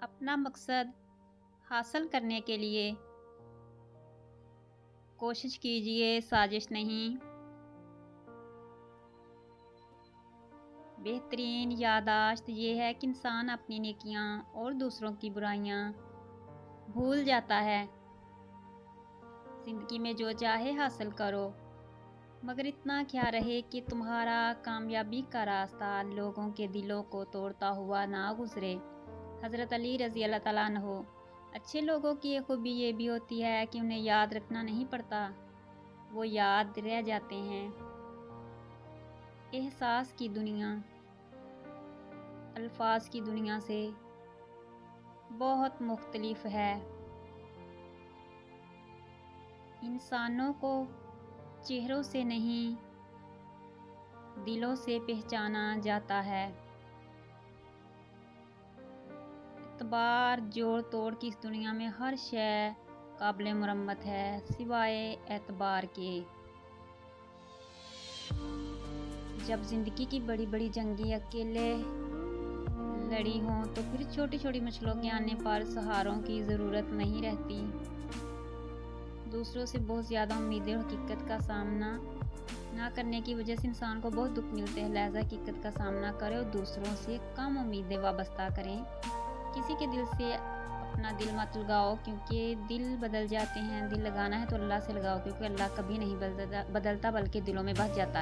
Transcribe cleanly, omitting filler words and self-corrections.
اپنا مقصد حاصل کرنے کے لیے کوشش کیجیے، سازش نہیں۔ بہترین یادداشت یہ ہے کہ انسان اپنی نیکیاں اور دوسروں کی برائیاں بھول جاتا ہے۔ زندگی میں جو چاہے حاصل کرو، مگر اتنا خیال رہے کہ تمہارا کامیابی کا راستہ لوگوں کے دلوں کو توڑتا ہوا نہ گزرے۔ حضرت علی رضی اللہ تعالیٰ عنہ۔ اچھے لوگوں کی ایک خوبی یہ بھی ہوتی ہے کہ انہیں یاد رکھنا نہیں پڑتا، وہ یاد رہ جاتے ہیں۔ احساس کی دنیا الفاظ کی دنیا سے بہت مختلف ہے۔ انسانوں کو چہروں سے نہیں، دلوں سے پہچانا جاتا ہے۔ اعتبار جوڑ توڑ کی اس دنیا میں ہر شے قابل مرمت ہے سوائے اعتبار کے۔ جب زندگی کی بڑی بڑی جنگیں اکیلے لڑی ہوں تو پھر چھوٹی چھوٹی مشکلوں کے آنے پر سہاروں کی ضرورت نہیں رہتی۔ دوسروں سے بہت زیادہ امیدیں اور حقیقت کا سامنا نہ کرنے کی وجہ سے انسان کو بہت دکھ ملتے ہیں، لہذا حقیقت کا سامنا کریں اور دوسروں سے کم امیدیں وابستہ کریں۔ کسی کے دل سے اپنا دل مت لگاؤ، کیونکہ دل بدل جاتے ہیں۔ دل لگانا ہے تو اللہ سے لگاؤ، کیونکہ اللہ کبھی نہیں بدلتا بلکہ دلوں میں بس جاتا ہے۔